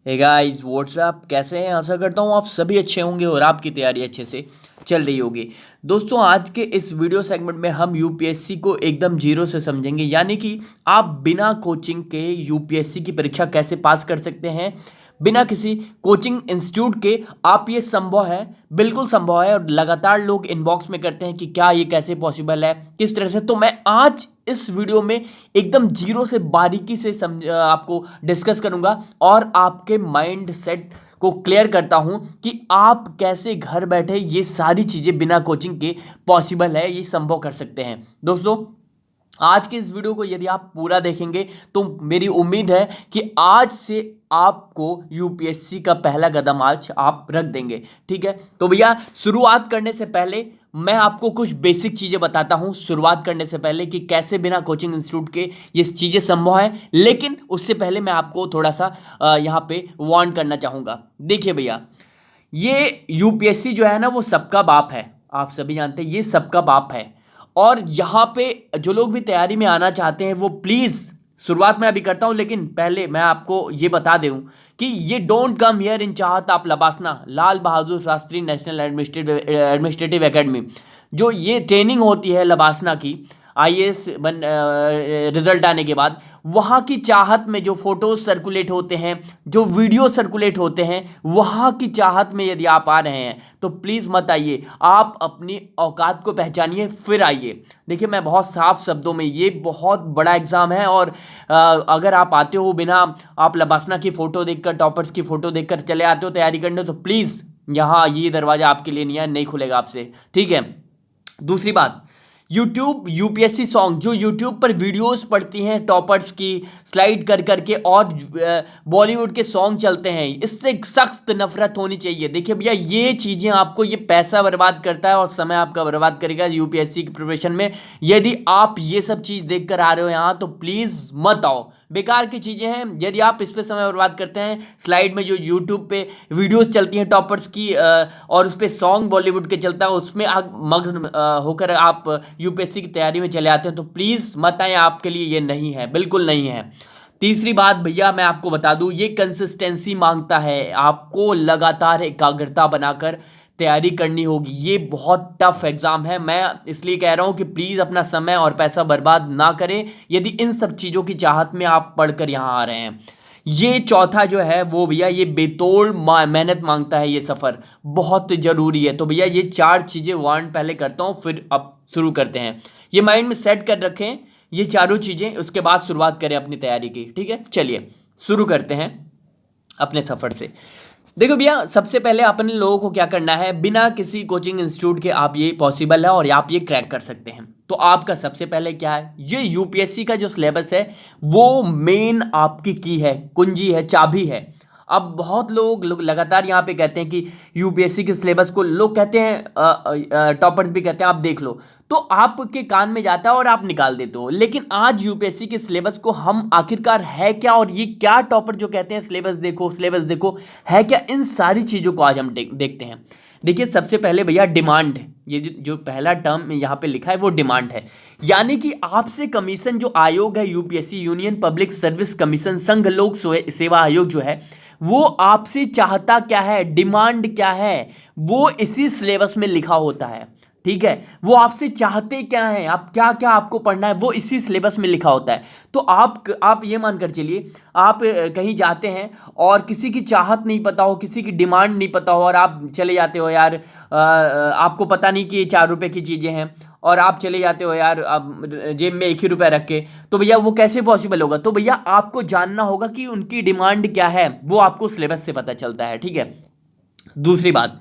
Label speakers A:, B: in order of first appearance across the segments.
A: Hey guys what's up, कैसे हैं? आशा करता हूँ आप सभी अच्छे होंगे और आपकी तैयारी अच्छे से चल रही होगी। दोस्तों, आज के इस वीडियो सेगमेंट में हम यूपीएससी को एकदम जीरो से समझेंगे, यानी कि आप बिना कोचिंग के यूपीएससी की परीक्षा कैसे पास कर सकते हैं। बिना किसी कोचिंग इंस्टीट्यूट के आप ये संभव है, बिल्कुल संभव है। और लगातार लोग इनबॉक्स में करते हैं कि क्या ये कैसे पॉसिबल है, किस तरह से। तो मैं आज इस वीडियो में एकदम जीरो से बारीकी से आपको डिस्कस करूंगा और आपके माइंड सेट को क्लियर करता हूं कि आप कैसे घर बैठे ये सारी चीजें बिना कोचिंग के पॉसिबल है, ये संभव कर सकते हैं। दोस्तों, आज के इस वीडियो को यदि आप पूरा देखेंगे तो मेरी उम्मीद है कि आज से आपको यूपीएससी का पहला कदम आज आप रख देंगे। ठीक है, तो भैया शुरुआत करने से पहले मैं आपको कुछ बेसिक चीजें बताता हूं शुरुआत करने से पहले कि कैसे बिना कोचिंग इंस्टीट्यूट के ये चीजें संभव है। लेकिन उससे पहले मैं आपको थोड़ा सा यहाँ पे वार्न करना चाहूंगा। देखिए भैया, ये यूपीएससी जो है ना, वो सबका बाप है। आप सभी जानते हैं ये सबका बाप है। और यहाँ पे जो लोग भी तैयारी में आना चाहते हैं वो प्लीज़, शुरुआत मैं अभी करता हूँ लेकिन पहले मैं आपको ये बता दूं कि ये डोंट कम हियर इन चाहत आप LBSNAA Lal Bahadur Shastri national administrative academy. जो ये ट्रेनिंग होती है लबासना की, आईएएस बन रिजल्ट आने के बाद, वहाँ की चाहत में जो फोटोज सर्कुलेट होते हैं, जो वीडियो सर्कुलेट होते हैं, वहाँ की चाहत में यदि आप आ रहे हैं तो प्लीज़ मत आइए। आप अपनी औकात को पहचानिए फिर आइए। देखिए, मैं बहुत साफ शब्दों में, ये बहुत बड़ा एग्ज़ाम है और अगर आप आते हो बिना आप लबासना की फ़ोटो देखकर, टॉपर्स की फ़ोटो देखकर चले आते हो तैयारी करने, तो प्लीज़ यहाँ ये दरवाज़ा आपके लिए नहीं है, नहीं खुलेगा आपसे। ठीक है। दूसरी बात, यूट्यूब यूपीएससी सॉन्ग, जो यूट्यूब पर वीडियोस पड़ती हैं टॉपर्स की स्लाइड कर करके और बॉलीवुड के सॉन्ग चलते हैं, इससे सख्त नफरत होनी चाहिए। देखिए भैया, ये चीज़ें आपको, ये पैसा बर्बाद करता है और समय आपका बर्बाद करेगा यूपीएससी की प्रिपरेशन में। यदि आप ये सब चीज़ देख कर आ रहे हो यहाँ तो प्लीज़ मत आओ, बेकार की चीज़ें हैं। यदि आप इस पर समय बर्बाद करते हैं, स्लाइड में जो यूट्यूब पे वीडियोस चलती हैं टॉपर्स की और उस पर सॉन्ग बॉलीवुड के चलता है, उसमें आप मग्न होकर आप यूपीएससी की तैयारी में चले आते हैं, तो प्लीज़ मत आए। आपके लिए ये नहीं है, बिल्कुल नहीं है। तीसरी बात भैया, मैं आपको बता दूं, ये कंसिस्टेंसी मांगता है। आपको लगातार एकाग्रता बनाकर तैयारी करनी होगी। ये बहुत टफ एग्जाम है। मैं इसलिए कह रहा हूं कि प्लीज़ अपना समय और पैसा बर्बाद ना करें यदि इन सब चीज़ों की चाहत में आप पढ़कर यहाँ आ रहे हैं। ये चौथा जो है वो भैया, ये बेतोड़ मेहनत मांगता है। ये सफ़र बहुत ज़रूरी है। तो भैया, ये चार चीज़ें वार्न पहले करता हूँ, फिर अब शुरू करते हैं। ये माइंड में सेट कर रखें ये चारों चीज़ें, उसके बाद शुरुआत करें अपनी तैयारी की। ठीक है, चलिए शुरू करते हैं अपने सफ़र से। देखो भैया, सबसे पहले अपने लोगों को क्या करना है, बिना किसी कोचिंग इंस्टीट्यूट के आप ये पॉसिबल है और आप ये क्रैक कर सकते हैं। तो आपका सबसे पहले क्या है, ये यूपीएससी का जो सिलेबस है वो मेन आपकी की है, कुंजी है, चाबी है। अब बहुत लोग लगातार यहाँ पे कहते हैं कि यूपीएससी के सिलेबस को, लोग कहते हैं, टॉपर्स भी कहते हैं आप देख लो, तो आपके कान में जाता है और आप निकाल देते हो। लेकिन आज यूपीएससी के सिलेबस को हम आखिरकार है क्या, और ये क्या टॉपर जो कहते हैं सिलेबस देखो सिलेबस देखो, है क्या, इन सारी चीज़ों को आज हम देखते हैं। देखिए, सबसे पहले भैया डिमांड, ये जो पहला टर्म यहाँ पे लिखा है वो डिमांड है। यानी कि आपसे कमीशन, जो आयोग है UPSC, union public service commission, संघ लोक सेवा आयोग जो है, वो आपसे चाहता क्या है, डिमांड क्या है, वो इसी सिलेबस में लिखा होता है। ठीक है, वो आपसे चाहते क्या हैं, आप क्या क्या आपको पढ़ना है, वो इसी सिलेबस में लिखा होता है। तो आप ये मानकर चलिए, आप कहीं जाते हैं और किसी की चाहत नहीं पता हो, किसी की डिमांड नहीं पता हो, और आप चले जाते हो यार, आपको पता नहीं कि ये 4 रुपए की चीज़ें हैं, और आप चले जाते हो यार अब जेब में 1 ही रुपया रख के, तो भैया वो कैसे पॉसिबल होगा। तो भैया आपको जानना होगा कि उनकी डिमांड क्या है, वो आपको सिलेबस से पता चलता है। ठीक है। दूसरी बात,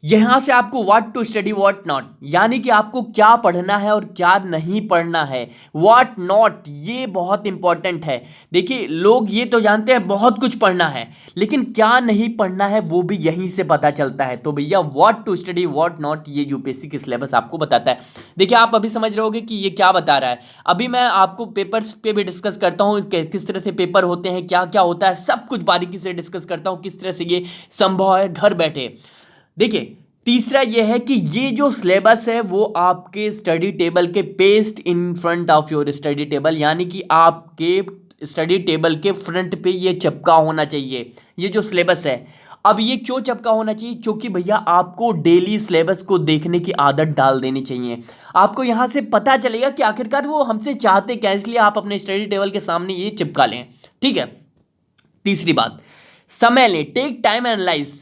A: यहां से आपको what to study what not, यानी कि आपको क्या पढ़ना है और क्या नहीं पढ़ना है, व्हाट नॉट, ये बहुत इंपॉर्टेंट है। देखिए, लोग ये तो जानते हैं बहुत कुछ पढ़ना है, लेकिन क्या नहीं पढ़ना है वो भी यहीं से पता चलता है। तो भैया, what to study what not, ये यूपीएससी के सिलेबस आपको बताता है। देखिए, आप अभी समझ रहे होगे कि ये क्या बता रहा है। अभी मैं आपको पेपर्स पे भी डिस्कस करता हूँ, किस तरह से पेपर होते हैं, क्या क्या होता है, सब कुछ बारीकी से डिस्कस करता हूँ, किस तरह से ये संभव है घर बैठे। देखिए, तीसरा यह है कि ये जो सिलेबस है वो आपके स्टडी टेबल के paste in front of your study table, यानी कि आपके स्टडी टेबल के फ्रंट पे ये चिपका होना चाहिए, ये जो सिलेबस है। अब ये क्यों चिपका होना चाहिए? क्योंकि भैया आपको डेली सिलेबस को देखने की आदत डाल देनी चाहिए। आपको यहाँ से पता चलेगा कि आखिरकार वो हमसे चाहते क्या है, इसलिए आप अपने स्टडी टेबल के सामने ये चिपका लें, ठीक है। तीसरी बात, समय लें, टेक टाइम एनालाइज,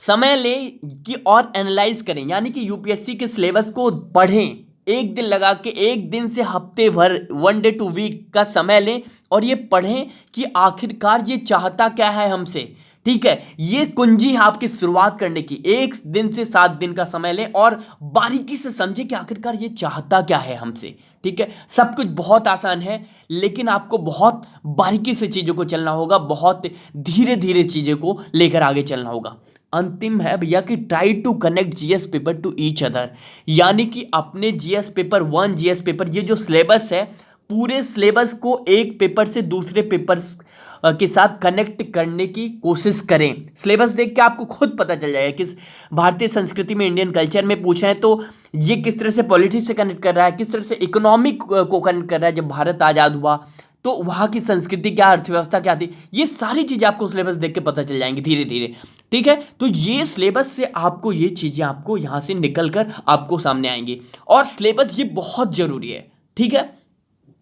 A: समय लें कि और एनालाइज करें, यानी कि यूपीएससी के सिलेबस को पढ़ें, एक दिन लगा के, एक दिन से हफ्ते भर, 1 डे टू वीक का समय लें और ये पढ़ें कि आखिरकार ये चाहता क्या है हमसे, ठीक है। ये कुंजी है आपकी शुरुआत करने की। 1 दिन से 7 दिन का समय लें और बारीकी से समझें कि आखिरकार ये चाहता क्या है हमसे, ठीक है। सब कुछ बहुत आसान है, लेकिन आपको बहुत बारीकी से चीज़ों को चलना होगा, बहुत धीरे धीरे चीज़ों को लेकर आगे चलना होगा। अंतिम है भैया कि try to connect GS paper to each other, यानी कि अपने जीएस पेपर 1, जीएस पेपर, ये जो सिलेबस है, पूरे सिलेबस को एक पेपर से दूसरे पेपर के साथ कनेक्ट करने की कोशिश करें। सिलेबस देख के आपको खुद पता चल जाएगा किस भारतीय संस्कृति में, इंडियन कल्चर में पूछा है तो ये किस तरह से पॉलिटिक्स से कनेक्ट कर रहा है, किस तरह से इकोनॉमिक को कनेक्ट कर रहा है, जब भारत आज़ाद हुआ तो वहाँ की संस्कृति क्या, अर्थव्यवस्था क्या थी, ये सारी चीज़ें आपको सिलेबस देख के पता चल जाएंगी धीरे धीरे, ठीक है। तो ये सिलेबस से आपको ये चीज़ें आपको यहाँ से निकल कर आपको सामने आएंगी और सिलेबस ये बहुत ज़रूरी है, ठीक है।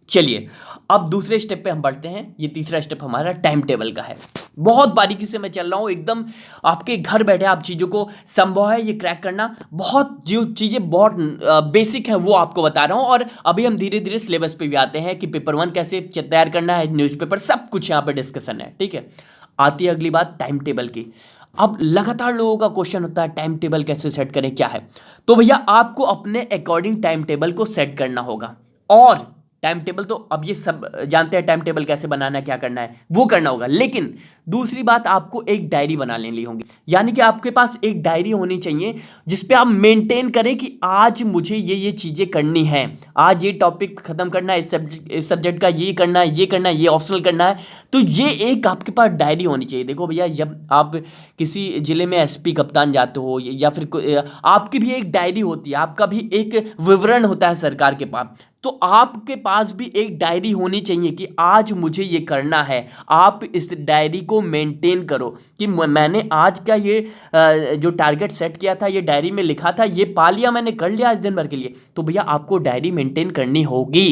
A: चलिए अब दूसरे स्टेप पे हम बढ़ते हैं। ये तीसरा स्टेप हमारा टाइम टेबल का है। बहुत बारीकी से मैं चल रहा हूँ, एकदम आपके घर बैठे आप चीज़ों को संभव है ये क्रैक करना, बहुत जो चीज़ें बहुत बेसिक है वो आपको बता रहा हूँ। और अभी हम धीरे धीरे सिलेबस पे भी आते हैं कि पेपर 1 कैसे तैयार करना है, न्यूज़पेपर, सब कुछ यहाँ पे डिस्कशन है, ठीक है। आती है अगली बात टाइम टेबल की। अब लगातार लोगों का क्वेश्चन होता है टाइम टेबल कैसे सेट करें, क्या है, तो भैया आपको अपने अकॉर्डिंग टाइम टेबल को सेट करना होगा। और टाइम टेबल तो अब ये सब जानते हैं, टाइम टेबल कैसे बनाना है, क्या करना है, वो करना होगा। लेकिन दूसरी बात, आपको एक डायरी बना लेनी होगी, यानी कि आपके पास एक डायरी होनी चाहिए जिसपे आप मेंटेन करें कि आज मुझे ये चीज़ें करनी है, आज ये टॉपिक खत्म करना है, इस सब्जेक्ट का ये करना है, ये करना है, ये ऑप्शनल करना है। तो ये एक आपके पास डायरी होनी चाहिए। देखो भैया, जब आप किसी जिले में एसपी कप्तान जाते हो या फिर आपकी भी एक डायरी होती है, आपका भी एक विवरण होता है सरकार के पास, तो आपके पास भी एक डायरी होनी चाहिए कि आज मुझे ये करना है। आप इस डायरी को मेंटेन करो कि मैंने आज का ये जो टारगेट सेट किया था, ये डायरी में लिखा था, ये पा लिया मैंने, कर लिया आज दिन भर के लिए। तो भैया आपको डायरी मेंटेन करनी होगी।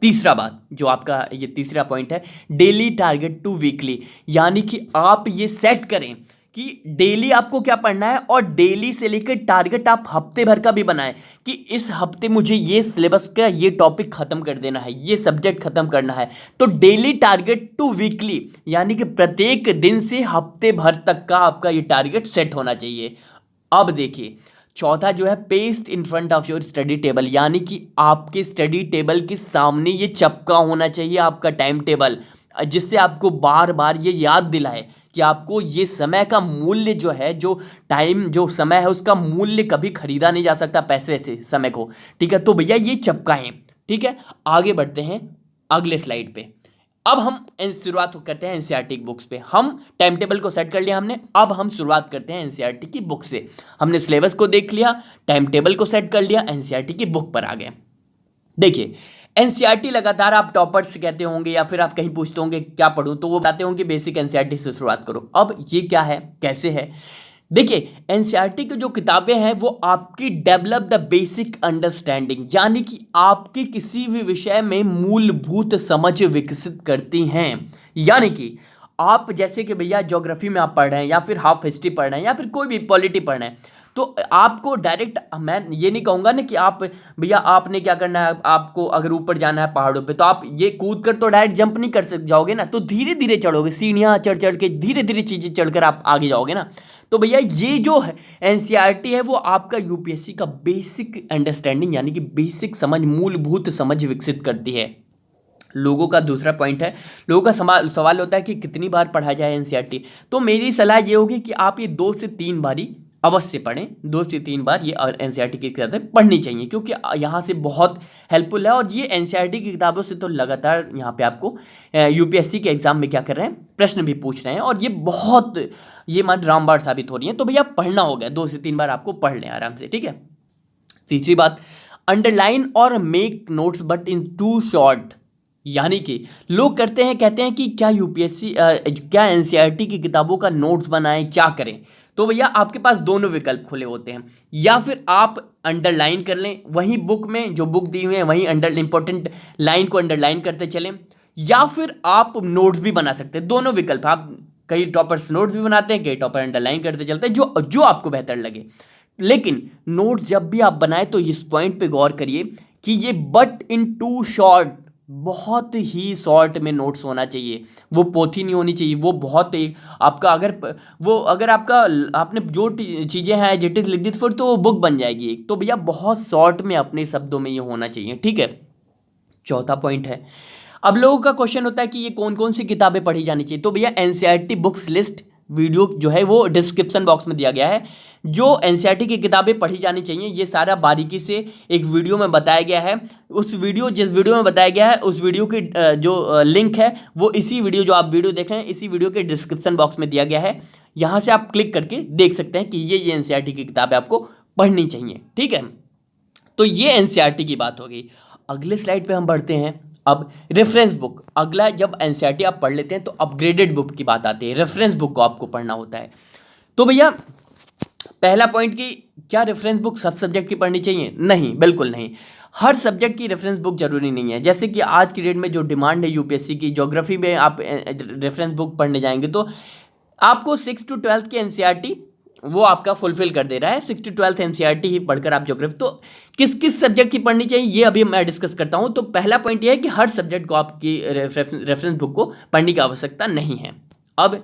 A: तीसरा बात जो आपका ये तीसरा पॉइंट है, डेली टारगेट टू वीकली, यानी कि आप ये सेट करें कि डेली आपको क्या पढ़ना है और डेली से लेकर टारगेट आप हफ्ते भर का भी बनाएं कि इस हफ्ते मुझे ये सिलेबस का ये टॉपिक खत्म कर देना है, ये सब्जेक्ट खत्म करना है। तो डेली टारगेट टू वीकली, यानी कि प्रत्येक दिन से हफ्ते भर तक का आपका ये टारगेट सेट होना चाहिए। अब देखिए चौथा जो है, paste in front of your study table, यानी कि आपके स्टडी टेबल के सामने ये चपका होना चाहिए आपका टाइम टेबल, जिससे आपको बार बार ये याद दिलाए कि आपको ये समय का मूल्य जो है, जो टाइम जो समय है उसका मूल्य कभी खरीदा नहीं जा सकता पैसे से, समय को, ठीक है। तो भैया ये चपकाएं, ठीक है। आगे बढ़ते हैं अगले स्लाइड पे। अब हम शुरुआत करते हैं एनसीईआरटी की बुक्स पे। हम टाइम टेबल को सेट कर लिया हमने, अब हम शुरुआत करते हैं एनसीईआरटी की बुक से। हमने सिलेबस को देख लिया, टाइम टेबल को सेट कर लिया, एनसीईआरटी की बुक पर आ गए। देखिए एनसीईआरटी लगातार आप टॉपर्स कहते होंगे या फिर आप कहीं पूछते होंगे क्या पढ़ूं, तो वो बताते होंगे बेसिक एनसीईआरटी से शुरुआत करो। अब ये क्या है, कैसे है, देखिए एनसीईआरटी की जो किताबें हैं वो आपकी डेवलप द बेसिक अंडरस्टैंडिंग, यानी कि आपकी किसी भी विषय में मूलभूत समझ विकसित करती हैं। यानी कि आप जैसे कि भैया ज्योग्राफी में आप पढ़ रहे हैं या फिर हाफ हिस्ट्री पढ़ रहे हैं या फिर कोई भी पॉलिटी पढ़ रहे हैं, तो आपको डायरेक्ट, मैं ये नहीं कहूँगा ना कि आप भैया आपने क्या करना है, आपको अगर ऊपर जाना है पहाड़ों पे तो आप ये कूद कर तो डायरेक्ट जंप नहीं कर जाओगे ना, तो धीरे धीरे चढ़ोगे, सीढ़ियाँ चढ़ चढ़ के धीरे धीरे चीज़ें चढ़कर आप आगे जाओगे ना। तो भैया ये जो है एनसीईआरटी है वो आपका यूपीएससी का बेसिक अंडरस्टैंडिंग, यानी कि बेसिक समझ, मूलभूत समझ विकसित करती है। लोगों का दूसरा पॉइंट है, लोगों का सवाल होता है कि कितनी बार पढ़ा जाए एनसीईआरटी। तो मेरी सलाह ये होगी कि आप ये 2 से 3 बारी अवश्य पढ़ें, 2 से 3 बार ये एनसीईआरटी की किताबें पढ़नी चाहिए, क्योंकि यहाँ से बहुत हेल्पफुल है। और ये एनसीईआरटी की किताबों से तो लगातार यहाँ पे आपको यूपीएससी के एग्जाम में क्या कर रहे हैं, प्रश्न भी पूछ रहे हैं, और ये बहुत ये मान रामबाण साबित हो रही है। तो भैया पढ़ना हो गया, 2 से 3 बार आपको पढ़ लें आराम से, ठीक है। तीसरी बात, अंडरलाइन और make notes but in too short, यानी कि लोग कहते हैं कि क्या यूपीएससी क्या एनसीईआरटी की किताबों का नोट्स बनाएं, क्या करें। तो भैया आपके पास दोनों विकल्प खुले होते हैं, या फिर आप अंडरलाइन कर लें वहीं बुक में, जो बुक दी हुई है वहीं इंपॉर्टेंट लाइन को अंडरलाइन करते चलें, या फिर आप नोट्स भी बना सकते हैं। दोनों विकल्प, आप कई टॉपर्स नोट्स भी बनाते हैं, कई टॉपर अंडरलाइन करते चलते हैं, जो जो आपको बेहतर लगे। लेकिन नोट्स जब भी आप बनाएं तो इस पॉइंट पे गौर करिए कि ये बट इन टू शॉर्ट, बहुत ही शॉर्ट में नोट्स होना चाहिए। वो पोथी नहीं होनी चाहिए, वो बहुत ही आपका अगर आपका आपने जो चीज़ें हैं जिट इज लिख दी फिर तो वो बुक बन जाएगी। तो भैया बहुत शॉर्ट में अपने शब्दों में ये होना चाहिए, ठीक है। चौथा पॉइंट है, अब लोगों का क्वेश्चन होता है कि ये कौन कौन सी किताबें पढ़ी जानी चाहिए। तो भैया एनसीईआरटी बुक्स लिस्ट वीडियो जो है वो डिस्क्रिप्शन बॉक्स में दिया गया है। जो एनसीईआरटी की किताबें पढ़ी जानी चाहिए ये सारा बारीकी से एक वीडियो में बताया गया है। जिस वीडियो में बताया गया है उस वीडियो की जो लिंक है वो इसी वीडियो, जो आप वीडियो देख रहे हैं, इसी वीडियो के डिस्क्रिप्शन बॉक्स में दिया गया है। यहाँ से आप क्लिक करके देख सकते हैं कि ये एनसीईआरटी की किताबें आपको पढ़नी चाहिए, ठीक है। तो ये एनसीईआरटी की बात हो गई। अगले स्लाइड पे हम बढ़ते हैं। अब रेफरेंस बुक, अगला जब एनसीईआरटी आप पढ़ लेते हैं तो अपग्रेडेड बुक की बात आती है, रेफरेंस बुक को आपको पढ़ना होता है। तो भैया पहला पॉइंट कि क्या रेफरेंस बुक सब सब्जेक्ट की पढ़नी चाहिए? नहीं, बिल्कुल नहीं। हर सब्जेक्ट की रेफरेंस बुक जरूरी नहीं है। जैसे कि आज की डेट में जो डिमांड है यूपीएससी की, ज्योग्राफी में आप रेफरेंस बुक पढ़ने जाएंगे तो आपको 6 to 12 की एनसीईआरटी वो आपका फुलफिल कर दे रहा है। 6 to 12 एनसीईआरटी ही पढ़कर आप ज्योग्राफी, तो किस किस सब्जेक्ट की पढ़नी चाहिए ये अभी मैं डिस्कस करता हूं। तो पहला पॉइंट ये है कि हर सब्जेक्ट को आपकी रेफरेंस बुक को पढ़ने की आवश्यकता नहीं है। अब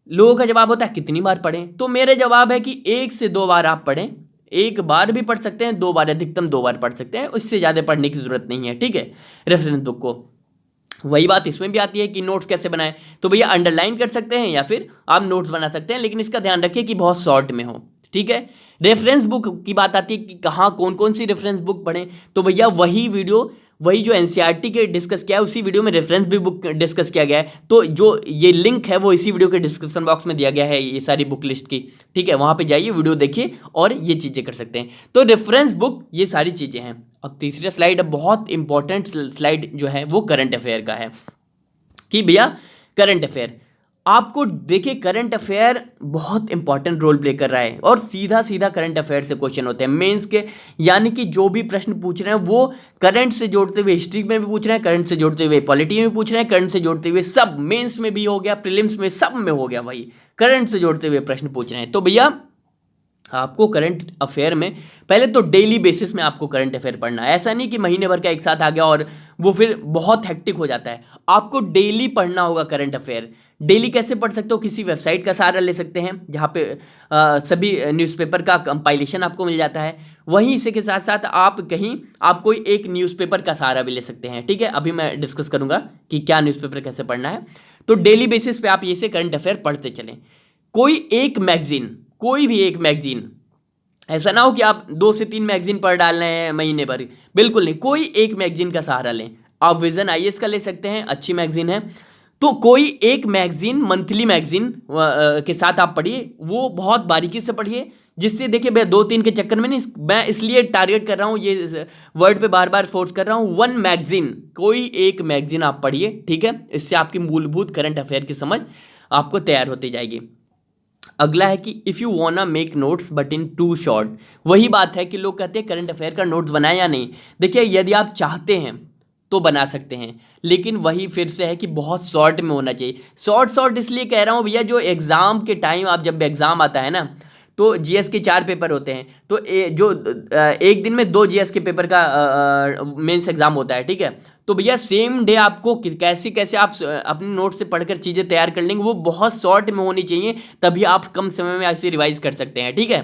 A: लोगों का जवाब होता है कितनी बार पढ़ें, तो मेरे जवाब है कि 1 से 2 बार आप पढ़ें। 1 बार भी पढ़ सकते हैं, 2 बार, अधिकतम 2 बार पढ़ सकते हैं, उससे ज़्यादा पढ़ने की जरूरत नहीं है, ठीक है, रेफरेंस बुक को। वही बात इसमें भी आती है कि नोट्स कैसे बनाएं। तो भैया अंडरलाइन कर सकते हैं या फिर आप नोट्स बना सकते हैं, लेकिन इसका ध्यान रखिए कि बहुत शॉर्ट में हो, ठीक है। रेफरेंस बुक की बात आती है कि कहाँ कौन कौन सी रेफरेंस बुक पढ़ें। तो भैया वही वीडियो, वही जो एनसीईआरटी के डिस्कस किया है उसी वीडियो में रेफरेंस भी बुक डिस्कस किया गया है। तो जो ये लिंक है वो इसी वीडियो के डिस्क्रिप्शन बॉक्स में दिया गया है, ये सारी बुक लिस्ट की, ठीक है। वहाँ पे जाइए, वीडियो देखिए और ये चीज़ें कर सकते हैं। तो रेफरेंस बुक, ये सारी चीज़ें हैं। अब तीसरा स्लाइड, अब बहुत इंपॉर्टेंट स्लाइड जो है वो करंट अफेयर का है कि भैया करंट अफेयर आपको, देखिए करंट अफेयर बहुत इंपॉर्टेंट रोल प्ले कर रहा है और सीधा सीधा करंट अफेयर से क्वेश्चन होते हैं मेंस के। यानी कि जो भी प्रश्न पूछ रहे हैं वो करंट से जोड़ते हुए हिस्ट्री में भी पूछ रहे हैं, करंट से जोड़ते हुए पॉलिटी में भी पूछ रहे हैं, करंट से जोड़ते हुए सब मेंस में भी हो गया, प्रीलिम्स में, सब में हो गया, वही करंट से जोड़ते हुए प्रश्न पूछ रहे हैं। तो भैया आपको करंट अफेयर में पहले तो डेली बेसिस में आपको करंट अफेयर पढ़ना है। ऐसा नहीं कि महीने भर का एक साथ आ गया और वो फिर बहुत हेक्टिक हो जाता है। आपको डेली पढ़ना होगा करंट अफेयर। डेली कैसे पढ़ सकते हो? किसी वेबसाइट का सहारा ले सकते हैं जहाँ पे सभी न्यूज़पेपर का कंपाइलेशन आपको मिल जाता है। वहीं इसी के साथ साथ आप कहीं आप कोई एक न्यूज़पेपर का सहारा भी ले सकते हैं, ठीक है। अभी मैं डिस्कस करूँगा कि क्या न्यूज़पेपर कैसे पढ़ना है। तो डेली बेसिस पे आप ये से करंट अफेयर पढ़ते चलें। कोई एक मैगजीन, कोई भी एक मैगजीन, ऐसा ना हो कि आप 2 से 3 मैगजीन पढ़ डाल रहे हैं महीने भर, बिल्कुल नहीं। कोई एक मैगजीन का सहारा लें। आप विजन आईएएस का ले सकते हैं, अच्छी मैगजीन है। तो कोई एक मैगजीन, मंथली मैगजीन के साथ आप पढ़िए, वो बहुत बारीकी से पढ़िए, जिससे देखिए मैं 2-3 के चक्कर में नहीं, मैं इसलिए टारगेट कर रहा हूँ, ये वर्ड पे बार बार फोर्स कर रहा हूँ। 1 मैगजीन, कोई एक मैगजीन आप पढ़िए, ठीक है। इससे आपकी मूलभूत करंट अफेयर की समझ आपको तैयार होती जाएगी। अगला है कि if you wanna make notes but in too short. वही बात है कि लोग कहते हैं करंट अफेयर का नोट्स बनाए या नहीं। देखिए यदि आप चाहते हैं तो बना सकते हैं, लेकिन वही फिर से है कि बहुत शॉर्ट में होना चाहिए। शॉर्ट इसलिए कह रहा हूँ भैया, जो एग्ज़ाम के टाइम, आप जब एग्ज़ाम आता है ना तो जीएस के 4 पेपर होते हैं, तो एक दिन में 2 जीएस के पेपर का मेंस एग्जाम होता है, ठीक है। तो भैया सेम डे आपको कैसे कैसे आप अपने नोट से पढ़कर चीज़ें तैयार कर लेंगे, वो बहुत शॉर्ट में होनी चाहिए, तभी आप कम समय में ऐसे रिवाइज कर सकते हैं, ठीक है।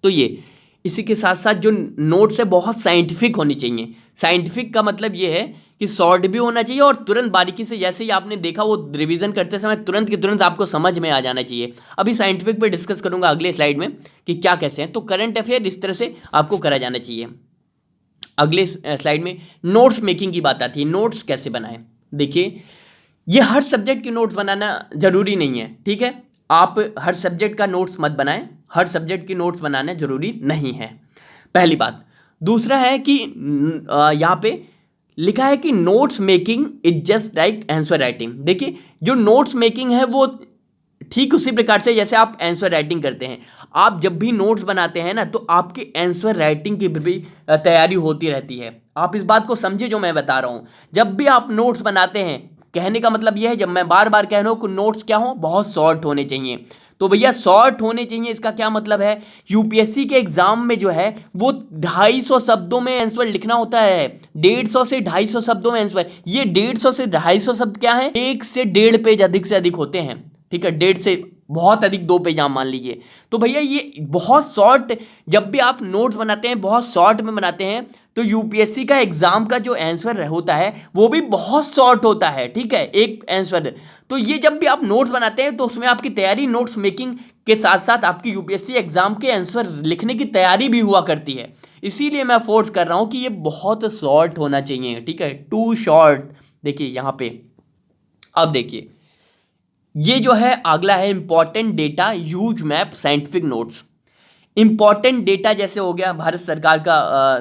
A: तो ये इसी के साथ साथ जो नोट्स है बहुत साइंटिफिक होनी चाहिए। साइंटिफिक का मतलब ये है कि शॉर्ट भी होना चाहिए और तुरंत बारीकी से, जैसे ही आपने देखा वो रिवीजन करते समय तुरंत की तुरंत आपको समझ में आ जाना चाहिए। अभी साइंटिफिक पे डिस्कस करूंगा अगले स्लाइड में कि क्या कैसे हैं। तो करंट अफेयर इस तरह से आपको करा जाना चाहिए। अगले स्लाइड में नोट्स मेकिंग की बात आती है। नोट्स कैसे बनाएं? देखिए ये हर सब्जेक्ट के नोट्स बनाना जरूरी नहीं है, ठीक है। आप हर सब्जेक्ट का नोट्स मत बनाएं, हर सब्जेक्ट की नोट्स बनाना जरूरी नहीं है, पहली बात। दूसरा है कि यहाँ पे लिखा है कि notes making is just like answer writing. देखिए जो नोट्स मेकिंग है वो ठीक उसी प्रकार से जैसे आप आंसर राइटिंग करते हैं। आप जब भी नोट्स बनाते हैं ना तो आपकी आंसर राइटिंग की भी तैयारी होती रहती है। आप इस बात को समझे जो मैं बता रहा हूँ। जब भी आप नोट्स बनाते हैं, कहने का मतलब यह है, जब मैं बार बार कह रहा हूँ कि नोट्स क्या हो, बहुत शॉर्ट होने चाहिए। तो भैया शॉर्ट होने चाहिए, इसका क्या मतलब है, यूपीएससी के एग्जाम में जो है वो 250 शब्दों में आंसर लिखना होता है। 150 से 250 शब्दों में आंसर। ये 150 से 250 शब्द क्या है, 1 से 1.5 पेज अधिक से अधिक होते हैं। ठीक है, 1.5 से बहुत अधिक 2 पेज आप मान लीजिए। तो भैया ये बहुत शॉर्ट, जब भी आप नोट्स बनाते हैं बहुत शॉर्ट में बनाते हैं तो यूपीएससी का एग्जाम का जो आंसर होता है वो भी बहुत शॉर्ट होता है। ठीक है, एक आंसर। तो ये जब भी आप नोट्स बनाते हैं तो उसमें आपकी तैयारी नोट्स मेकिंग के साथ साथ आपकी यूपीएससी एग्जाम के आंसर लिखने की तैयारी भी हुआ करती है। इसीलिए मैं फोर्स कर रहा हूं कि ये बहुत शॉर्ट होना चाहिए। ठीक है, टू शॉर्ट। देखिए यहां पे अब देखिए ये जो है अगला है important data use map scientific notes. Important data जैसे हो गया भारत सरकार का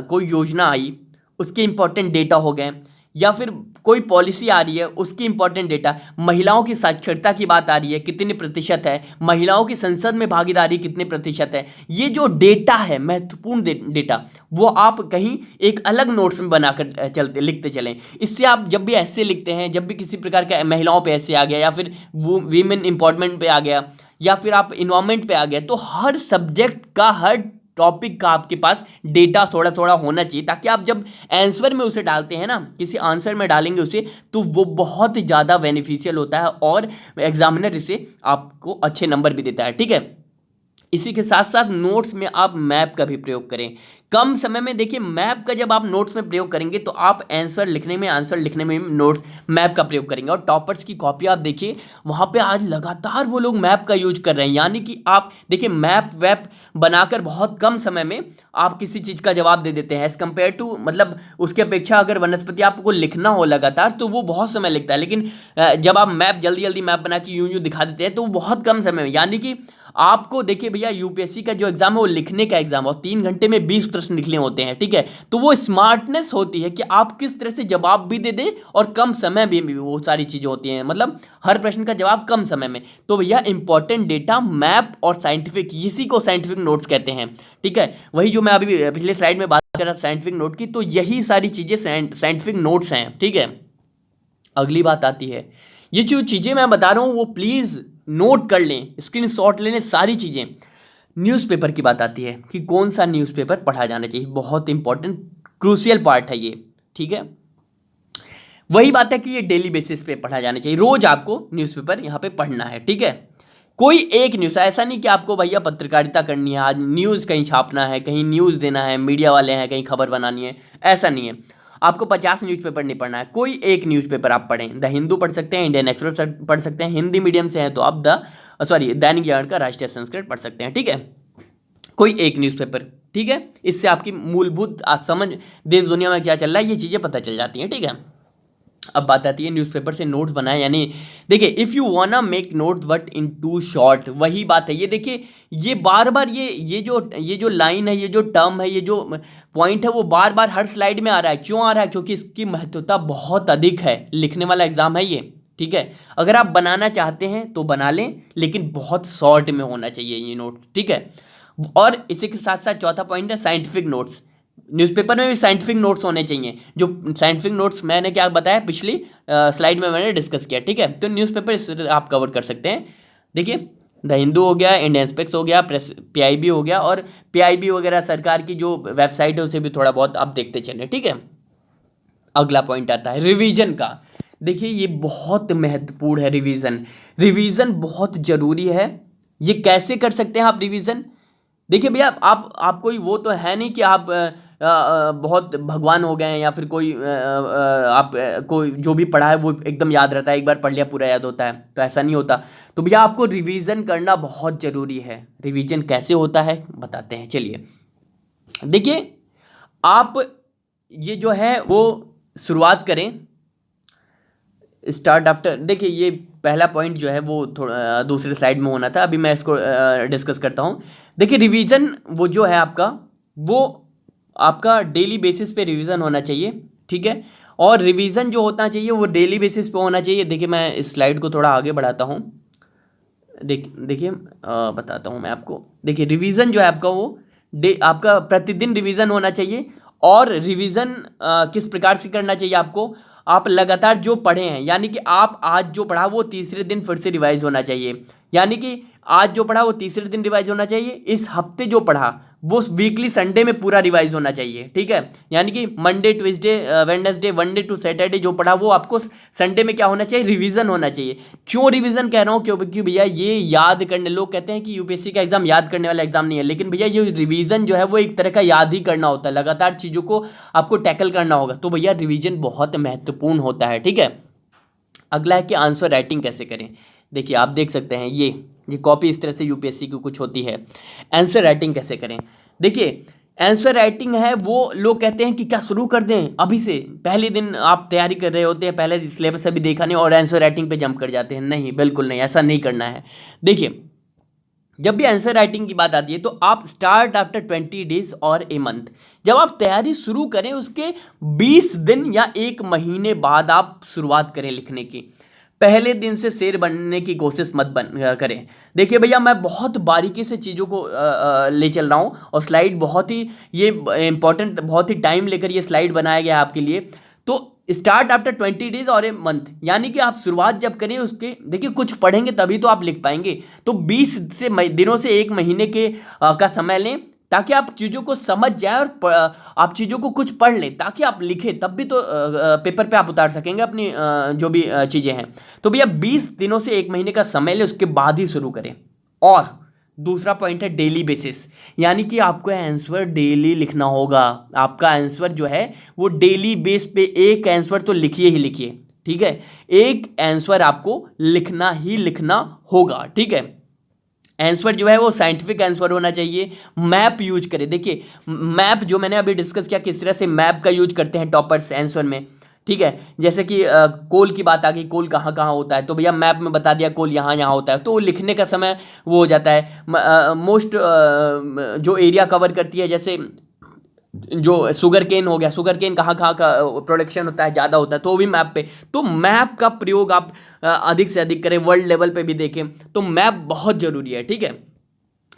A: कोई योजना आई उसके इंपॉर्टेंट डेटा हो गए, या फिर कोई पॉलिसी आ रही है उसकी इंपॉर्टेंट डेटा, महिलाओं की साक्षरता की बात आ रही है कितने प्रतिशत है, महिलाओं की संसद में भागीदारी कितने प्रतिशत है, ये जो डेटा है महत्वपूर्ण डेटा वो आप कहीं एक अलग नोट्स में बनाकर चलते लिखते चलें। इससे आप जब भी ऐसे लिखते हैं, जब भी किसी प्रकार का महिलाओं पे ऐसे आ गया या फिर वो वीमेन एम्पावरमेंट पे आ गया या फिर आप इन्वायरमेंट पे आ गए, तो हर सब्जेक्ट का हर टॉपिक का आपके पास डेटा थोड़ा थोड़ा होना चाहिए, ताकि आप जब आंसर में उसे डालते हैं ना, किसी आंसर में डालेंगे उसे, तो वो बहुत ज़्यादा बेनिफिशियल होता है और एग्जामिनर इसे आपको अच्छे नंबर भी देता है। ठीक है, इसी के साथ साथ नोट्स में आप मैप का भी प्रयोग करें कम समय में। देखिए मैप का जब आप नोट्स में प्रयोग करेंगे तो आप आंसर लिखने में नोट्स मैप का प्रयोग करेंगे। और टॉपर्स की कॉपी आप देखिए वहाँ पे आज लगातार वो लोग मैप का यूज कर रहे हैं। यानी कि आप देखिए मैप वैप बनाकर बहुत कम समय में आप किसी चीज़ का जवाब दे देते हैं एज कम्पेयर टू, मतलब उसकी अपेक्षा अगर वनस्पति आपको लिखना हो लगातार तो वो बहुत समय लगता है। लेकिन जब आप मैप जल्दी जल्दी मैप बना के यूं दिखा देते हैं तो वो बहुत कम समय में, यानी कि आपको देखिए भैया यूपीएससी का जो एग्जाम है वो लिखने का एग्जाम है और 3 घंटे में 20 प्रश्न लिखने होते हैं। ठीक है, तो वो स्मार्टनेस होती है कि आप किस तरह से जवाब भी दे दें और कम समय में वो सारी चीज़ें होती हैं, मतलब हर प्रश्न का जवाब कम समय में। तो भैया इंपॉर्टेंट डेटा मैप और साइंटिफिक, इसी को साइंटिफिक नोट्स कहते हैं। ठीक है, वही जो मैं अभी पिछले स्लाइड में बात कर रहा साइंटिफिक नोट की, तो यही सारी चीज़ें साइंटिफिक नोट्स हैं। ठीक है, अगली बात आती है, ये जो चीज़ें मैं बता रहा हूँ वो प्लीज़ नोट कर लें, स्क्रीनशॉट ले लें सारी चीज़ें। न्यूज़पेपर की बात आती है कि कौन सा न्यूज़पेपर पढ़ा जाना चाहिए, बहुत इंपॉर्टेंट क्रूशियल पार्ट है ये। ठीक है, वही बात है कि ये डेली बेसिस पे पढ़ा जाना चाहिए, रोज आपको न्यूज़पेपर यहाँ पे पढ़ना है। ठीक है, कोई एक न्यूज़, ऐसा नहीं कि आपको भैया पत्रकारिता करनी है, आज न्यूज़ कहीं छापना है, कहीं न्यूज़ देना है, मीडिया वाले हैं, कहीं खबर बनानी है, ऐसा नहीं है। आपको 50 न्यूज़पेपर नहीं पढ़ना है, कोई एक न्यूज़पेपर आप पढ़ें। द हिंदू पढ़ सकते हैं, इंडियन एक्सप्रेस पढ़ सकते हैं, हिंदी मीडियम से हैं तो आप दैनिक जागरण का राष्ट्रीय संस्कृत पढ़ सकते हैं। ठीक है, कोई एक न्यूज़पेपर। ठीक है, इससे आपकी मूलभूत आप समझ देश दुनिया में क्या चल रहा है ये चीज़ें पता चल जाती हैं। ठीक है, अब बात आती है न्यूज़पेपर से नोट्स बनाए, यानी देखिए if you wanna make note but in too short, वही बात है। ये देखिए ये बार बार ये जो लाइन है, ये जो टर्म है, ये जो पॉइंट है वो बार बार हर स्लाइड में आ रहा है। क्यों आ रहा है? क्योंकि इसकी महत्वता बहुत अधिक है, लिखने वाला एग्जाम है ये। ठीक है, अगर आप बनाना चाहते हैं तो बना लें, लेकिन बहुत शॉर्ट में होना चाहिए ये नोट। ठीक है, और इसी के साथ साथ चौथा पॉइंट है साइंटिफिक नोट्स। न्यूज़पेपर में भी साइंटिफिक नोट्स होने चाहिए। जो साइंटिफिक नोट्स मैंने क्या बताया पिछली स्लाइड में मैंने डिस्कस किया। ठीक है, तो न्यूज़पेपर इससे आप कवर कर सकते हैं। देखिए द हिंदू हो गया, इंडियन एक्सप्रेस हो गया, प्रेस पीआईबी हो गया, और पीआईबी वगैरह सरकार की जो वेबसाइट है उसे भी थोड़ा बहुत आप देखते चलें। ठीक है, अगला पॉइंट आता है रिवीजन का। देखिए ये बहुत महत्वपूर्ण है, रिवीजन बहुत ज़रूरी है। ये कैसे कर सकते हैं आप रिवीजन? देखिए भैया आप कोई वो तो है नहीं कि आप बहुत भगवान हो गए हैं, या फिर कोई आप कोई जो भी पढ़ा है वो एकदम याद रहता है, एक बार पढ़ लिया पूरा याद होता है, तो ऐसा नहीं होता। तो भैया आपको रिवीजन करना बहुत ज़रूरी है। रिवीजन कैसे होता है बताते हैं, चलिए। देखिए आप ये जो है वो शुरुआत करें स्टार्ट आफ्टर। देखिए ये पहला पॉइंट जो है वो थोड़ा दूसरे स्लाइड में होना था, अभी मैं इसको डिस्कस करता हूँ। देखिए रिवीजन वो जो है आपका, वो आपका डेली बेसिस पे रिवीजन होना चाहिए। ठीक है, और रिवीजन जो होना चाहिए वो डेली बेसिस पे होना चाहिए। देखिए मैं इस स्लाइड को थोड़ा आगे बढ़ाता हूँ। देखिए बताता हूँ मैं आपको। देखिए रिवीजन जो है आपका वो आपका प्रतिदिन रिवीजन होना चाहिए। और रिवीजन किस प्रकार से करना चाहिए आपको, आप लगातार जो पढ़े हैं, यानी कि आप आज जो पढ़ा वो तीसरे दिन फिर से रिवाइज होना चाहिए। यानी कि आज जो पढ़ा वो तीसरे दिन रिवाइज होना चाहिए। इस हफ्ते जो पढ़ा वो वीकली संडे में पूरा रिवाइज होना चाहिए, ठीक है। यानी कि Monday Tuesday Wednesday one day to Saturday जो पढ़ा वो आपको संडे में क्या होना चाहिए, रिवीजन होना चाहिए। क्यों रिवीजन कह रहा हूँ, क्योंकि भैया ये याद करने, लोग कहते हैं कि यूपीएससी का एग्जाम याद करने वाला एग्जाम नहीं है, लेकिन भैया ये रिवीजन जो है वो एक तरह का याद ही करना होता है, लगातार चीज़ों को आपको टैकल करना होगा। तो भैया रिवीजन बहुत महत्वपूर्ण होता है, ठीक है। अगला है कि आंसर राइटिंग कैसे करें। देखिए आप देख सकते हैं ये कॉपी इस तरह से यूपीएससी की कुछ होती है। आंसर राइटिंग कैसे करें, देखिए आंसर राइटिंग है वो लोग कहते हैं कि क्या शुरू कर दें अभी से, पहले दिन आप तैयारी कर रहे होते हैं, पहले सिलेबस अभी देखा नहीं और आंसर राइटिंग पे जंप कर जाते हैं। नहीं, बिल्कुल नहीं, ऐसा नहीं करना है। देखिए जब भी आंसर राइटिंग की बात आती है तो आप स्टार्ट आफ्टर 20 डेज और ए मंथ, जब आप तैयारी शुरू करें उसके 20 दिन या एक महीने बाद आप शुरुआत करें लिखने की। पहले दिन से शेर बनने की कोशिश मत करें। देखिए भैया मैं बहुत बारीकी से चीज़ों को ले चल रहा हूँ और स्लाइड बहुत ही ये इंपॉर्टेंट, बहुत ही टाइम लेकर ये स्लाइड बनाया गया है आपके लिए। तो स्टार्ट आफ्टर 20 डेज और ए मंथ, यानी कि आप शुरुआत जब करें उसके, देखिए कुछ पढ़ेंगे तभी तो आप लिख पाएंगे। तो 20 दिनों से एक महीने के का समय लें ताकि आप चीज़ों को समझ जाए और आप चीज़ों को कुछ पढ़ लें ताकि आप लिखें, तब भी तो पेपर पे आप उतार सकेंगे अपनी जो भी चीज़ें हैं। तो भैया 20 दिनों से एक महीने का समय लें, उसके बाद ही शुरू करें। और दूसरा पॉइंट है डेली बेसिस, यानी कि आपको आंसर डेली लिखना होगा। आपका आंसर जो है वो डेली बेस पे एक आंसर तो लिखिए ही लिखिए, ठीक है। एक आंसर आपको लिखना ही लिखना होगा, ठीक है। आंसर जो है वो साइंटिफिक आंसर होना चाहिए। मैप यूज करें। देखिए मैप जो मैंने अभी डिस्कस किया किस तरह से मैप का यूज करते हैं टॉपर्स आंसर में, ठीक है। जैसे कि कोल की बात आ गई, कोल कहाँ कहाँ होता है, तो भैया मैप में बता दिया कोल यहाँ यहाँ होता है, तो लिखने का समय वो हो जाता है। मोस्ट जो एरिया कवर करती है, जैसे जो शुगर केन हो गया, शुगर केन कहाँ कहाँ का प्रोडक्शन होता है, ज़्यादा होता है, तो भी मैप पे। तो मैप का प्रयोग आप अधिक से अधिक करें, वर्ल्ड लेवल पे भी देखें, तो मैप बहुत ज़रूरी है, ठीक है।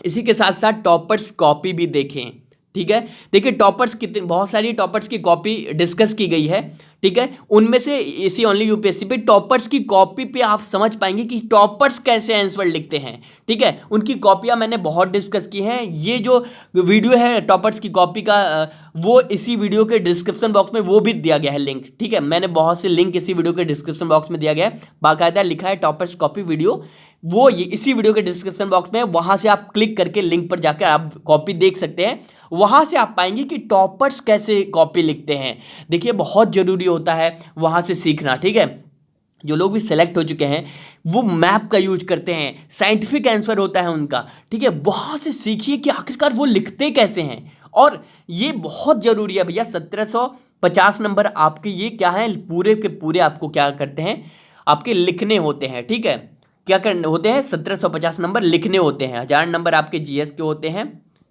A: इसी के साथ साथ टॉपर्स कॉपी भी देखें, ठीक है। देखिए टॉपर्स कितने, बहुत सारी टॉपर्स की कॉपी डिस्कस की गई है, ठीक है। उनमें से इसी ओनली यूपीएससी पे टॉपर्स की कॉपी पे आप समझ पाएंगे कि टॉपर्स कैसे आंसर लिखते हैं, ठीक है। उनकी कॉपियां मैंने बहुत डिस्कस की हैं। ये जो वीडियो है टॉपर्स की कॉपी का वो इसी वीडियो के डिस्क्रिप्शन बॉक्स में वो भी दिया गया है लिंक, ठीक है। मैंने बहुत से लिंक इसी वीडियो के डिस्क्रिप्शन बॉक्स में दिया गया है, बाकायदा लिखा है टॉपर्स कॉपी वीडियो, वो ये इसी वीडियो के डिस्क्रिप्शन बॉक्स में, वहां से आप क्लिक करके लिंक पर जाकर आप कॉपी देख सकते हैं। वहां से आप पाएंगे कि टॉपर्स कैसे कॉपी लिखते हैं। देखिए बहुत जरूरी होता है वहां से सीखना, ठीक है। जो लोग भी सेलेक्ट हो चुके हैं वो मैप का यूज करते हैं, साइंटिफिक आंसर होता है उनका, ठीक है। वहां से सीखिए कि आखिरकार वो लिखते कैसे हैं, और ये बहुत जरूरी है भैया। 1750 नंबर आपके ये क्या है, पूरे के पूरे आपको क्या करते हैं, आपके लिखने होते हैं, ठीक है। क्या करने होते हैं, 1750 नंबर लिखने होते हैं। 1000 नंबर आपके जीएस के होते हैं,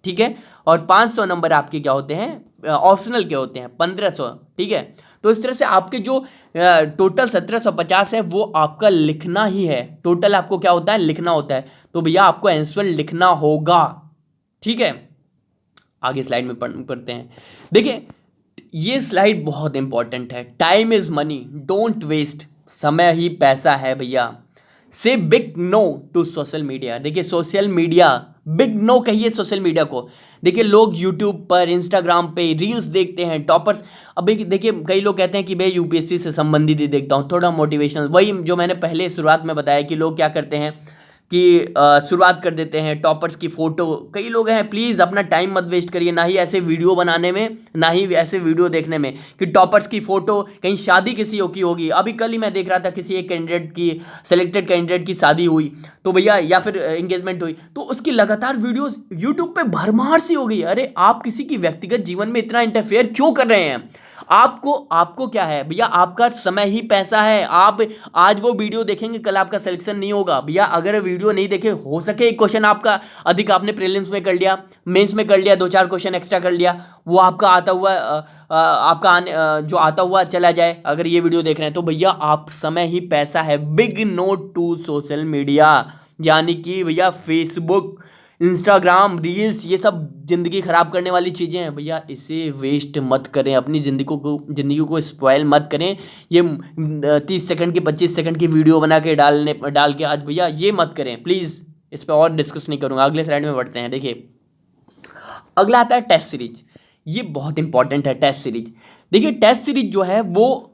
A: ठीक है। और 500 नंबर आपके क्या होते हैं, ऑप्शनल के होते हैं, 1500, ठीक है। तो इस तरह से आपके जो टोटल 1750 है वो आपका लिखना ही है। टोटल आपको क्या होता है, लिखना होता है। तो भैया आपको आंसर लिखना होगा, ठीक है। आगे स्लाइड में पढ़ते हैं। देखिए ये स्लाइड बहुत इंपॉर्टेंट है। Time is money, don't waste, समय ही पैसा है भैया। Say big no to social media. देखिए सोशल मीडिया, बिग नो कहिए सोशल मीडिया को। देखिए लोग यूट्यूब पर, इंस्टाग्राम पे रील्स देखते हैं टॉपर्स। अभी देखिए कई लोग कहते हैं कि भाई यूपीएससी से संबंधित ही देखता हूँ, थोड़ा मोटिवेशनल, वही जो मैंने पहले शुरुआत में बताया कि लोग क्या करते हैं कि शुरुआत कर देते हैं टॉपर्स की फ़ोटो। कई लोग हैं, प्लीज़ अपना टाइम मत वेस्ट करिए, ना ही ऐसे वीडियो बनाने में, ना ही ऐसे वीडियो देखने में कि टॉपर्स की फ़ोटो, कहीं शादी किसी की होगी। अभी कल ही मैं देख रहा था किसी एक कैंडिडेट की, सेलेक्टेड कैंडिडेट की शादी हुई तो भैया, या फिर एंगेजमेंट हुई, तो उसकी लगातार वीडियोस यूट्यूब पे भरमार सी हो गई। अरे आप किसी की व्यक्तिगत जीवन में इतना इंटरफेयर क्यों कर रहे हैं? आपको आपको क्या है भैया, आपका समय ही पैसा है। आप आज वो वीडियो देखेंगे, कल आपका सिलेक्शन नहीं होगा भैया। अगर वीडियो नहीं देखे, हो सके एक क्वेश्चन आपका अधिक आपने प्रीलिम्स में कर लिया, मेंस में कर लिया, 2-4 क्वेश्चन एक्स्ट्रा कर लिया, वो आपका आता हुआ जो आता हुआ चला जाए अगर ये वीडियो देख रहे हैं तो भैया आप समय ही पैसा है। Big note to social media, यानी कि भैया फेसबुक, इंस्टाग्राम, रील्स, ये सब ज़िंदगी ख़राब करने वाली चीज़ें हैं भैया। इसे वेस्ट मत करें, अपनी ज़िंदगी को स्पॉइल मत करें। ये 30 सेकंड की 25 सेकंड की वीडियो बना के डाल के आज भैया ये मत करें प्लीज़। इस पर और डिस्कस नहीं करूँगा, अगले स्लाइड में बढ़ते हैं। देखिए अगला आता है टेस्ट सीरीज। ये बहुत इंपॉर्टेंट है टेस्ट सीरीज। देखिए टेस्ट सीरीज जो है वो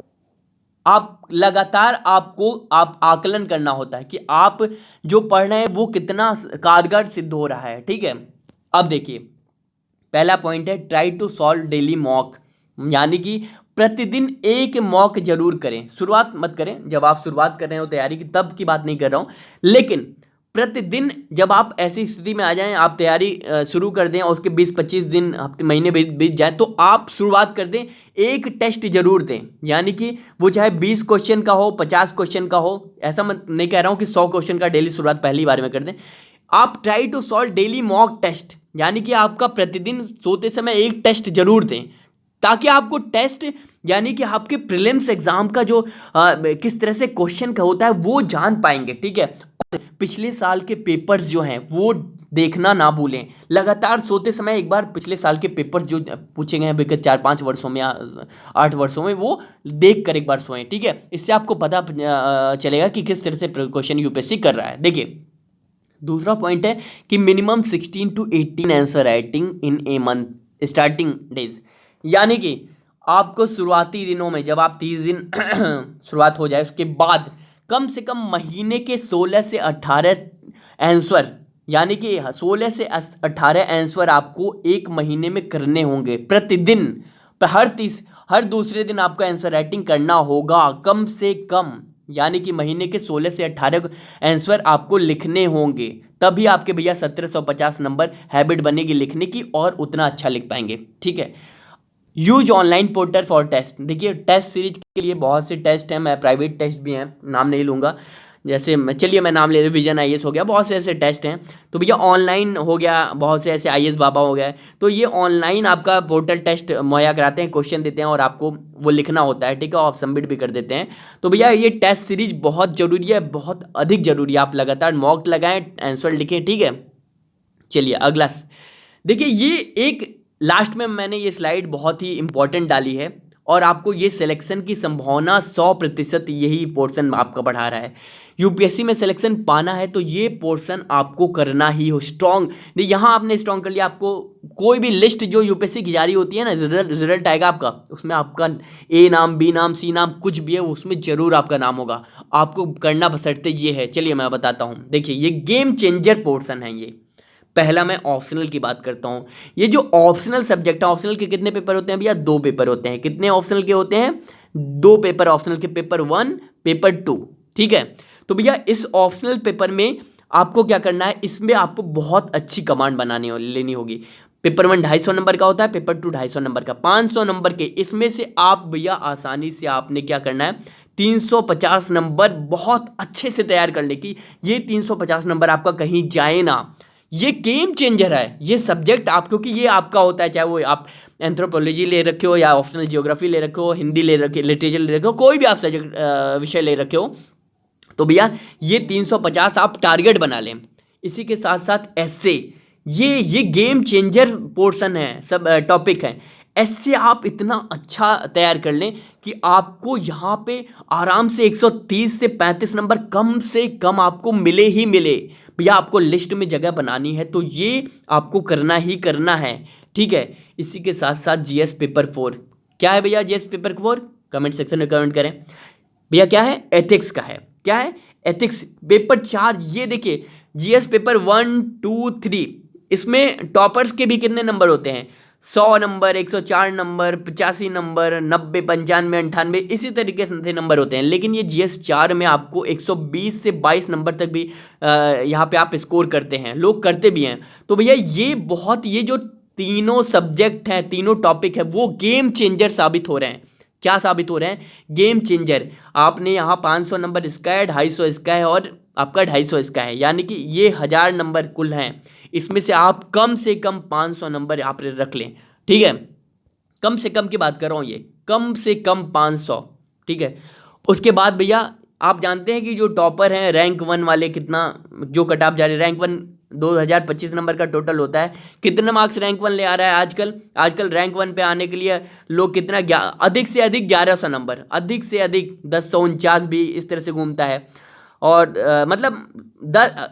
A: आप लगातार आप आकलन करना होता है कि आप जो पढ़ रहे हैं वो कितना कारगर सिद्ध हो रहा है। ठीक है, अब देखिए पहला पॉइंट है try to solve daily mock, यानी कि प्रतिदिन एक मॉक जरूर करें। शुरुआत मत करें, जब आप शुरुआत कर रहे हो तैयारी की तब की बात नहीं कर रहा हूं, लेकिन प्रतिदिन जब आप ऐसी स्थिति में आ जाएं, आप तैयारी शुरू कर दें और उसके 20-25 दिन, हफ्ते, महीने बीत जाए तो आप शुरुआत कर दें, एक टेस्ट जरूर दें। यानी कि वो चाहे 20 क्वेश्चन का हो, 50 क्वेश्चन का हो, ऐसा मैं नहीं कह रहा हूं कि 100 क्वेश्चन का डेली शुरुआत पहली बार में कर दें। आप try to solve daily mock test, यानी कि आपका प्रतिदिन सोते समय एक टेस्ट जरूर दें, ताकि आपको टेस्ट यानी कि आपके प्रीलिम्स एग्जाम का जो किस तरह से क्वेश्चन का होता है वो जान पाएंगे। ठीक है, और पिछले साल के पेपर्स जो हैं वो देखना ना भूलें। लगातार सोते समय एक बार पिछले साल के पेपर्स जो पूछे गए हैं विगत 4-5 वर्षों में या 8 वर्षों में, वो देख कर एक बार सोएं। ठीक है, इससे आपको पता चलेगा कि किस तरह से क्वेश्चन यूपीएससी कर रहा है। देखिए दूसरा पॉइंट है कि minimum 16 to 18 answer writing in a month starting days, यानी कि आपको शुरुआती दिनों में जब आप 30 दिन शुरुआत हो जाए उसके बाद कम से कम महीने के 16 से 18 आंसर, यानी कि 16 से 18 आंसर आपको एक महीने में करने होंगे प्रतिदिन। हर दूसरे दिन आपको आंसर राइटिंग करना होगा कम से कम, यानी कि महीने के 16 से 18 आंसर आपको लिखने होंगे, तभी आपके भैया 1750 नंबर हैबिट बनेगी लिखने की और उतना अच्छा लिख पाएंगे। ठीक है, use online portal for test. देखिए टेस्ट सीरीज के लिए बहुत से टेस्ट हैं, मैं प्राइवेट टेस्ट भी हैं, नाम नहीं लूँगा, जैसे चलिए मैं नाम ले विजन आईएएस हो गया, बहुत से ऐसे टेस्ट हैं। तो भैया ऑनलाइन हो गया, बहुत से ऐसे आईएएस बाबा हो गए, तो ये ऑनलाइन आपका पोर्टल टेस्ट मुहैया कराते हैं, क्वेश्चन देते हैं और आपको वो लिखना होता है। ठीक है, आप सबमिट भी कर देते हैं। तो भैया ये टेस्ट सीरीज बहुत ज़रूरी है, बहुत अधिक ज़रूरी है। आप लगातार मॉक लगाएं, आंसर लिखें। ठीक है, चलिए अगला देखिए, ये एक लास्ट में मैंने ये स्लाइड बहुत ही इंपॉर्टेंट डाली है और आपको ये सिलेक्शन की संभावना 100% यही पोर्शन आपका बढ़ा रहा है। यूपीएससी में सिलेक्शन पाना है तो ये पोर्शन आपको करना ही हो स्ट्रॉन्ग। यहाँ आपने स्ट्रॉन्ग कर लिया, आपको कोई भी लिस्ट जो यूपीएससी की जारी होती है ना, रिजल्ट आएगा आपका, उसमें आपका ए नाम, बी नाम, सी नाम कुछ भी है उसमें जरूर आपका नाम होगा। आपको करना बशर्ते ये है, चलिए मैं बताता हूँ। देखिए ये गेम चेंजर पोर्शन है। ये पहला मैं ऑप्शनल की बात करता हूँ। ये जो ऑप्शनल सब्जेक्ट है, ऑप्शनल के कितने पेपर होते हैं भैया? 2 पेपर होते हैं। कितने ऑप्शनल के होते हैं? 2 पेपर ऑप्शनल के, पेपर 1, पेपर 2। ठीक है, तो भैया इस ऑप्शनल पेपर में आपको क्या करना है, इसमें आपको बहुत अच्छी कमांड बनानी लेनी होगी। पेपर 1 250 नंबर का होता है, पेपर 2 250 नंबर का, 500 नंबर के। इसमें से आप भैया आसानी से आपने क्या करना है, 350 नंबर बहुत अच्छे से तैयार करने की। ये 350 नंबर आपका कहीं जाए ना, ये गेम चेंजर है ये सब्जेक्ट आप, क्योंकि ये आपका होता है, चाहे वो आप एंथ्रोपोलॉजी ले रखे हो या ऑप्शनल जियोग्राफी ले रखे हो, हिंदी ले रखे, लिटरेचर ले रखे हो, कोई भी आप सब्जेक्ट विषय ले रखे हो, तो भैया ये 350 आप टारगेट बना लें। इसी के साथ साथ ऐसे ये गेम चेंजर पोर्शन है, सब टॉपिक है। ऐसे आप इतना अच्छा तैयार कर लें कि आपको यहाँ पे आराम से 130 से 35 नंबर कम से कम आपको मिले ही मिले। भैया आपको लिस्ट में जगह बनानी है तो ये आपको करना ही करना है। ठीक है, इसी के साथ साथ जीएस पेपर 4 क्या है भैया? जीएस पेपर 4 कमेंट सेक्शन में कमेंट करें भैया। क्या है? एथिक्स का है। क्या है? Ethics paper 4। ये देखिए जीएस पेपर 1, 2, 3, इसमें टॉपर्स के भी कितने नंबर होते हैं? 100 नंबर, 104 नंबर, 85 नंबर, 90, 95, 98, इसी तरीके से नंबर होते हैं। लेकिन ये जीएस 4 में आपको 120 से 22 नंबर तक भी यहाँ पे आप स्कोर करते हैं, लोग करते भी हैं। तो भैया ये जो तीनों सब्जेक्ट हैं, तीनों टॉपिक है, वो गेम चेंजर साबित हो रहे हैं। क्या साबित हो रहे हैं? Game changer. आपने यहाँ 500 नंबर इसका है, 250 इसका है और आपका 250 इसका है, यानी कि ये 1000 नंबर कुल हैं। इसमें से आप कम से कम 500 नंबर यहाँ पर रख लें, ठीक है। कम से कम की बात कर रहा हूँ, ये कम से कम 500, ठीक है। उसके बाद भैया आप जानते हैं कि जो टॉपर हैं रैंक 1 वाले, कितना जो कट ऑफ जा रहे हैं, रैंक 1 2025 नंबर का टोटल होता है। कितने मार्क्स रैंक 1 ले आ रहा है आजकल रैंक 1 पे आने के लिए लोग कितना अधिक से अधिक 1100 नंबर, अधिक से अधिक 1049 भी इस तरह से घूमता है। और मतलब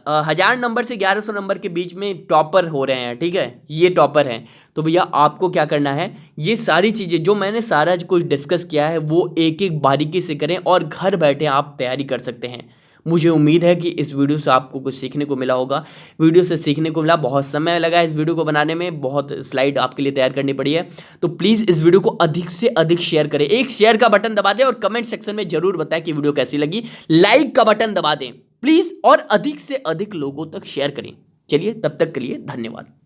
A: 1000 नंबर से 1100 नंबर के बीच में टॉपर हो रहे हैं, ठीक है, ये टॉपर हैं। तो भैया आपको क्या करना है, ये सारी चीज़ें जो मैंने सारा कुछ डिस्कस किया है वो एक एक बारीकी से करें और घर बैठे आप तैयारी कर सकते हैं। मुझे उम्मीद है कि इस वीडियो से आपको कुछ सीखने को मिला होगा। वीडियो से सीखने को मिला, बहुत समय लगा इस वीडियो को बनाने में, बहुत स्लाइड आपके लिए तैयार करनी पड़ी है। तो प्लीज़ इस वीडियो को अधिक से अधिक शेयर करें, एक शेयर का बटन दबा दें और कमेंट सेक्शन में जरूर बताएं कि वीडियो कैसी लगी। लाइक का बटन दबा दें प्लीज़ और अधिक से अधिक लोगों तक शेयर करें। चलिए, तब तक के लिए धन्यवाद।